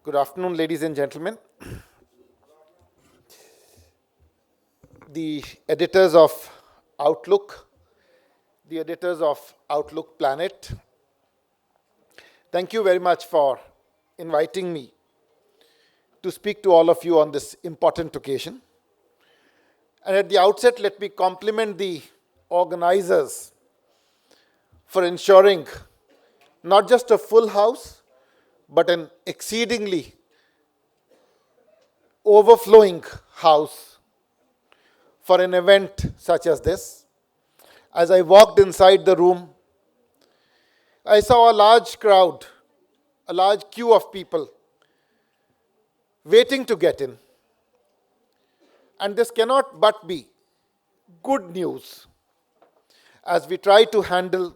Good afternoon, ladies and gentlemen. The editors of Outlook, the editors of Outlook Planet, thank you very much for inviting me to speak to all of you on this important occasion. And at the outset, let me compliment the organizers for ensuring not just a full house, but an exceedingly overflowing house for an event such as this. As I walked inside the room, I saw a large crowd, a large queue of people waiting to get in. And this cannot but be good news as we try to handle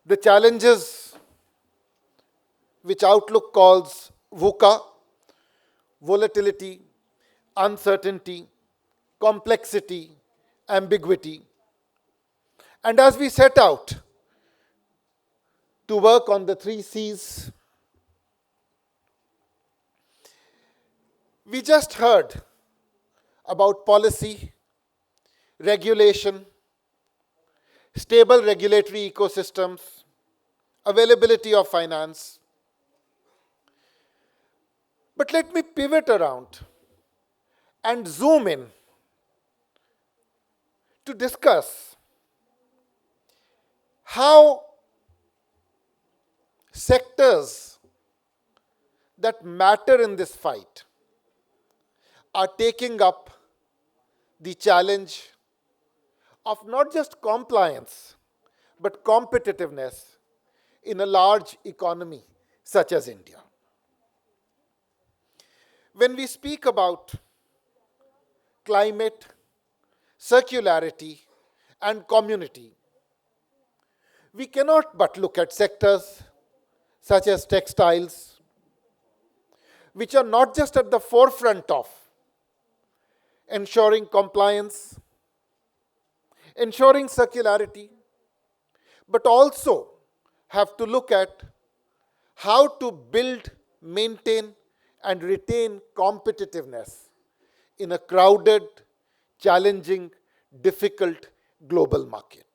the challenges which Outlook calls VUCA, volatility, uncertainty, complexity, ambiguity. And as we set out to work on the 3 C's, we just heard about policy, regulation, stable regulatory ecosystems, availability of finance. But let me pivot around and zoom in to discuss how sectors that matter in this fight are taking up the challenge of not just compliance, but competitiveness in a large economy such as India. When we speak about climate, circularity, and community, we cannot but look at sectors such as textiles, which are not just at the forefront of ensuring compliance, ensuring circularity, but also have to look at how to build, maintain, and retain competitiveness in a crowded, challenging, difficult global market.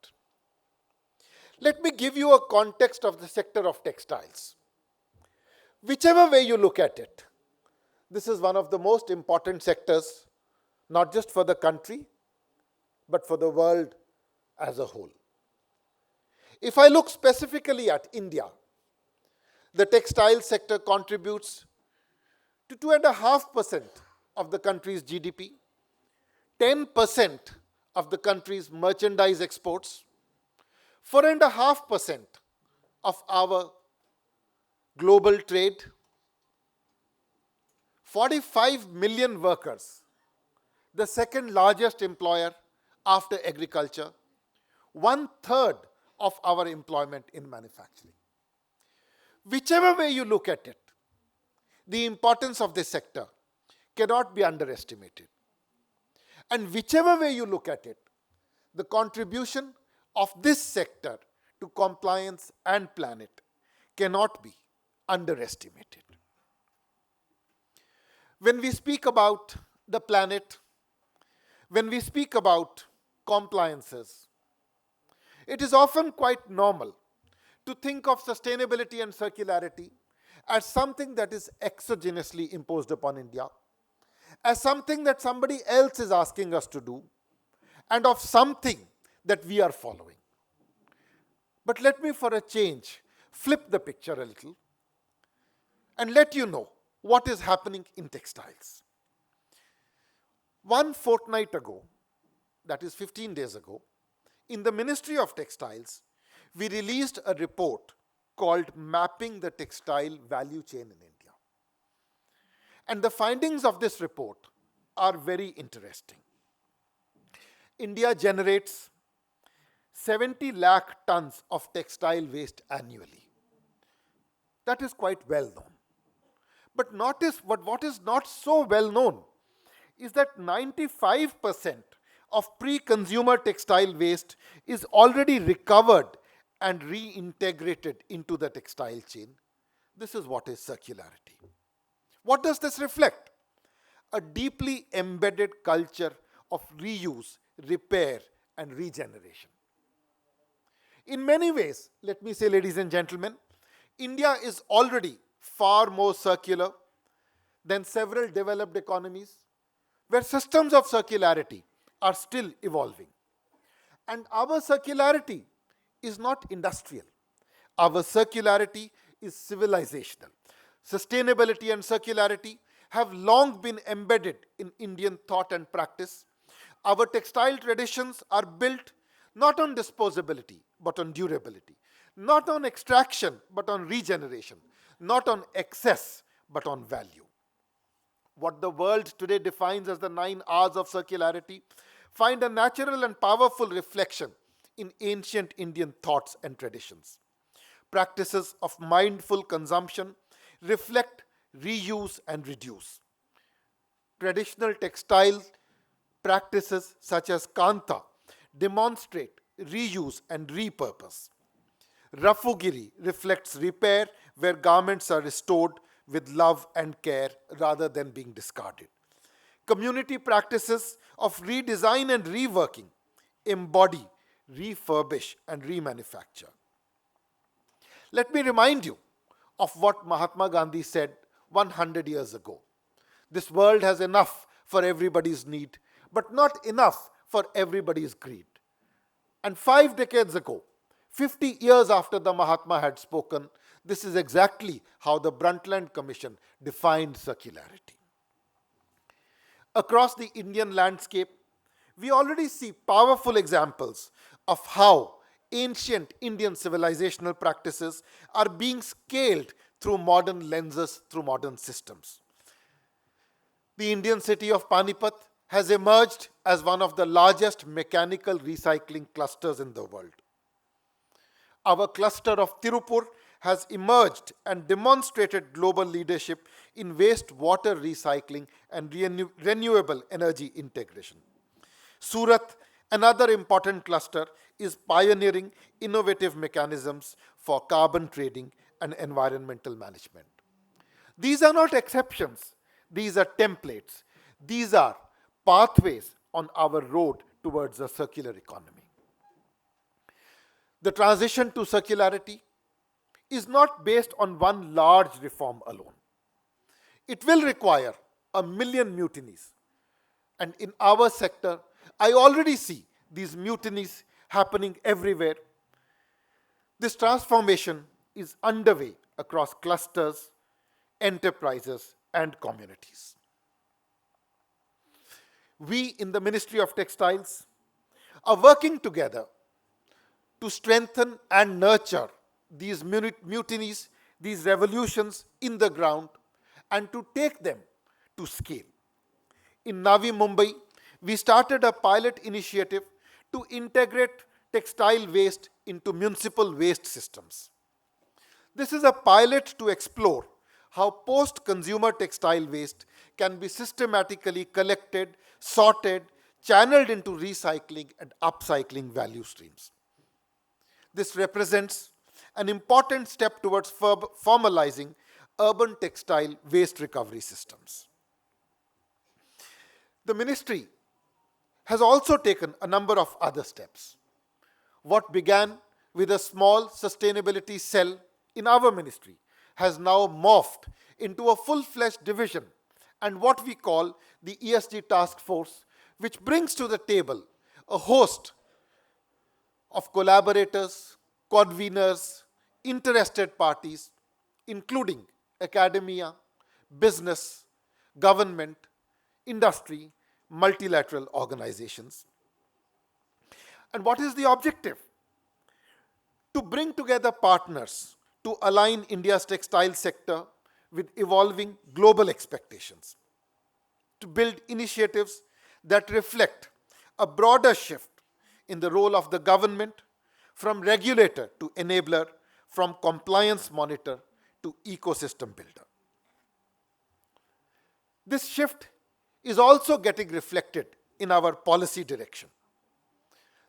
Let me give you a context of the sector of textiles. Whichever way you look at it, this is one of the most important sectors, not just for the country, but for the world as a whole. If I look specifically at India, the textile sector contributes to 2.5% of the country's GDP, 10% of the country's merchandise exports, 4.5% of our global trade, 45 million workers, the second largest employer after agriculture, 1/3 of our employment in manufacturing. Whichever way you look at it, the importance of this sector cannot be underestimated. And whichever way you look at it, the contribution of this sector to compliance and planet cannot be underestimated. When we speak about the planet, when we speak about compliances, it is often quite normal to think of sustainability and circularity as something that is exogenously imposed upon India, as something that somebody else is asking us to do, and of something that we are following. But let me, for a change, flip the picture a little and let you know what is happening in textiles. One fortnight ago, that is 15 days ago, in the Ministry of Textiles, we released a report called Mapping the Textile Value Chain in India. And the findings of this report are very interesting. India generates 70 lakh tons of textile waste annually. That is quite well known. But notice what is not so well known is that 95% of pre-consumer textile waste is already recovered and reintegrated into the textile chain. This is what is circularity. What does this reflect? A deeply embedded culture of reuse, repair, and regeneration. In many ways, let me say, ladies and gentlemen, India is already far more circular than several developed economies where systems of circularity are still evolving. And our circularity is not industrial. Our circularity is civilisational. Sustainability and circularity have long been embedded in Indian thought and practice. Our textile traditions are built not on disposability, but on durability, not on extraction, but on regeneration, not on excess, but on value. What the world today defines as the 9 R's of circularity find a natural and powerful reflection in ancient Indian thoughts and traditions. Practices of mindful consumption reflect reuse and reduce. Traditional textile practices such as kantha demonstrate reuse and repurpose. Rafugiri reflects repair where garments are restored with love and care rather than being discarded. Community practices of redesign and reworking embody, refurbish, and remanufacture. Let me remind you of what Mahatma Gandhi said 100 years ago. This world has enough for everybody's need, but not enough for everybody's greed. And 5 decades ago, 50 years after the Mahatma had spoken, this is exactly how the Brundtland Commission defined circularity. Across the Indian landscape, we already see powerful examples of how ancient Indian civilizational practices are being scaled through modern lenses, through modern systems. The Indian city of Panipat has emerged as one of the largest mechanical recycling clusters in the world. Our cluster of Tirupur has emerged and demonstrated global leadership in wastewater recycling and renewable energy integration. Surat, another important cluster, is pioneering innovative mechanisms for carbon trading and environmental management. These are not exceptions, these are templates, these are pathways on our road towards a circular economy. The transition to circularity is not based on one large reform alone. It will require 1 million mutinies. And in our sector, I already see these mutinies happening everywhere. This transformation is underway across clusters, enterprises, and communities. We in the Ministry of Textiles are working together to strengthen and nurture these mutinies, these revolutions in the ground, and to take them to scale. In Navi Mumbai, we started a pilot initiative to integrate textile waste into municipal waste systems. This is a pilot to explore how post-consumer textile waste can be systematically collected, sorted, channeled into recycling and upcycling value streams. This represents an important step towards formalizing urban textile waste recovery systems. The ministry has also taken a number of other steps. What began with a small sustainability cell in our ministry has now morphed into a full-fledged division and what we call the ESG task force, which brings to the table a host of collaborators, conveners, interested parties, including academia, business, government, industry, multilateral organizations. And what is the objective? To bring together partners to align India's textile sector with evolving global expectations, to build initiatives that reflect a broader shift in the role of the government from regulator to enabler, from compliance monitor to ecosystem builder. This shift is also getting reflected in our policy direction.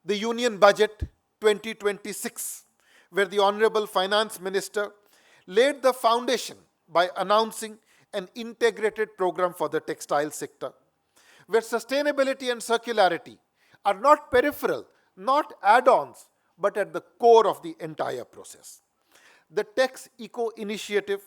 The Union Budget 2026, where the Honorable Finance Minister laid the foundation by announcing an integrated program for the textile sector, where sustainability and circularity are not peripheral, not add ons, but at the core of the entire process. The Tex Eco initiative,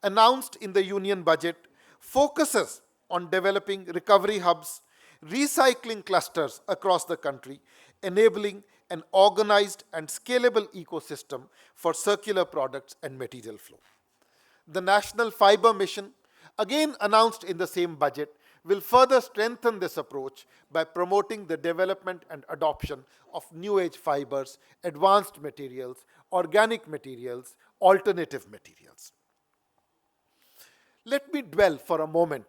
announced in the Union budget, focuses on developing recovery hubs, recycling clusters across the country, enabling an organized and scalable ecosystem for circular products and material flow. The National Fiber Mission, again announced in the same budget, will further strengthen this approach by promoting the development and adoption of new age fibers, advanced materials, organic materials, alternative materials. Let me dwell for a moment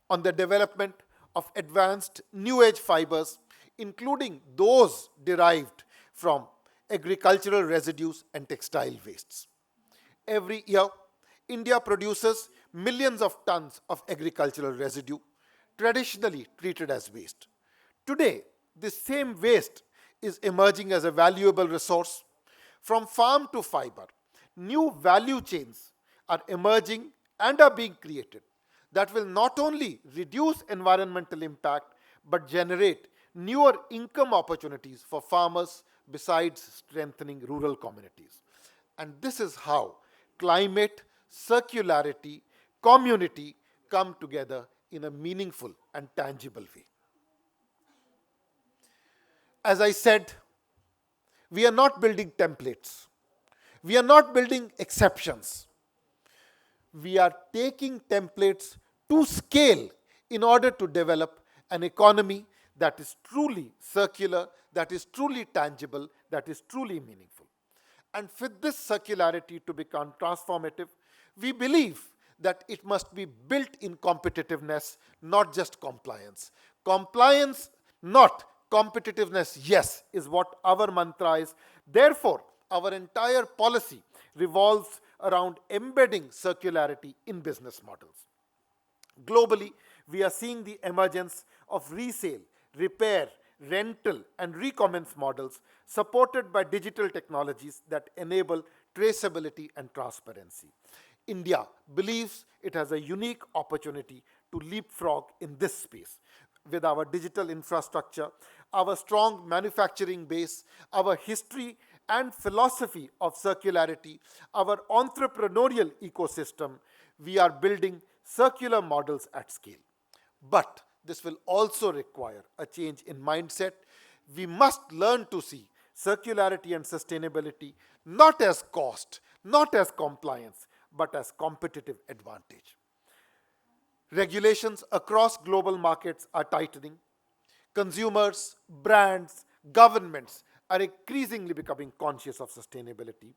on the development of advanced new age fibers, including those derived from agricultural residues and textile wastes. Every year, India produces millions of tons of agricultural residue, traditionally treated as waste. Today, this same waste is emerging as a valuable resource. From farm to fiber, new value chains are emerging and are being created that will not only reduce environmental impact but generate newer income opportunities for farmers besides strengthening rural communities. And this is how climate, circularity, community come together in a meaningful and tangible way. As I said, we are not building templates. We are not building exceptions. We are taking templates to scale in order to develop an economy that is truly circular, that is truly tangible, that is truly meaningful. And for this circularity to become transformative, we believe that it must be built in competitiveness, not just compliance. Compliance, not competitiveness, yes, is what our mantra is. Therefore, our entire policy revolves around embedding circularity in business models. Globally, we are seeing the emergence of resale, repair, rental, and recommence models supported by digital technologies that enable traceability and transparency. India believes it has a unique opportunity to leapfrog in this space. With our digital infrastructure, our strong manufacturing base, our history and philosophy of circularity, our entrepreneurial ecosystem, we are building circular models at scale. But this will also require a change in mindset. We must learn to see circularity and sustainability not as cost, not as compliance, but as competitive advantage. Regulations across global markets are tightening. Consumers, brands, governments are increasingly becoming conscious of sustainability.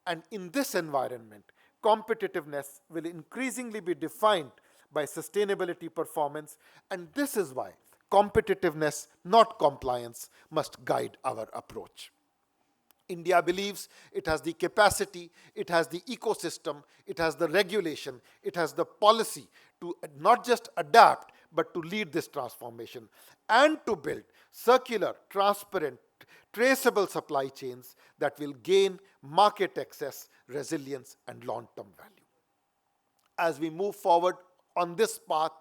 And in this environment, competitiveness will increasingly be defined by sustainability performance, and this is why competitiveness, not compliance, must guide our approach. India believes it has the capacity, it has the ecosystem, it has the regulation, it has the policy to not just adapt, but to lead this transformation and to build circular, transparent, traceable supply chains that will gain market access, resilience, and long-term value. As we move forward on this path,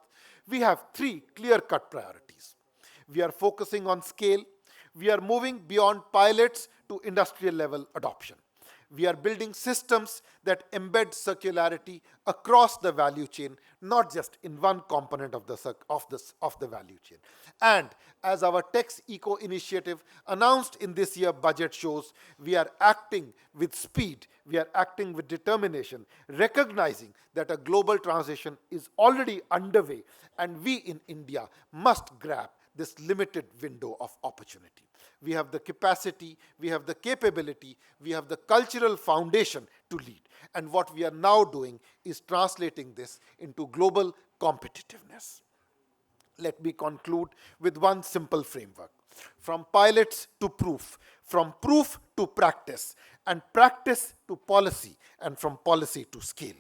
we have three clear-cut priorities. We are focusing on scale. We are moving beyond pilots to industrial level adoption. We are building systems that embed circularity across the value chain, not just in one component of the value chain. And as our Tex Eco initiative announced in this year's budget shows, we are acting with speed, we are acting with determination, recognizing that a global transition is already underway, and we in India must grab this limited window of opportunity. We have the capacity, we have the capability, we have the cultural foundation to lead. And what we are now doing is translating this into global competitiveness. Let me conclude with one simple framework. From pilots to proof, from proof to practice, and practice to policy, and from policy to scale.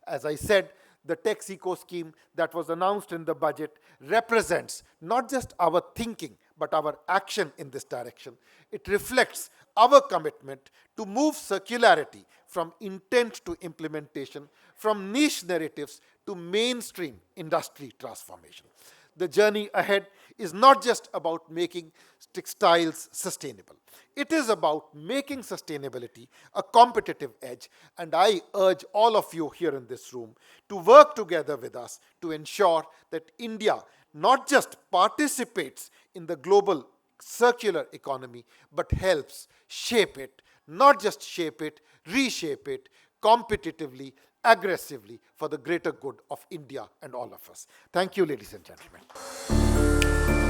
As I said, the Tex Eco scheme that was announced in the budget represents not just our thinking, but our action in this direction. It reflects our commitment to move circularity from intent to implementation, from niche narratives to mainstream industry transformation. The journey ahead is not just about making textiles sustainable. It is about making sustainability a competitive edge, and I urge all of you here in this room to work together with us to ensure that India not just participates in the global circular economy, but helps shape it, not just shape it, reshape it competitively, aggressively for the greater good of India and all of us. Thank you, ladies and gentlemen.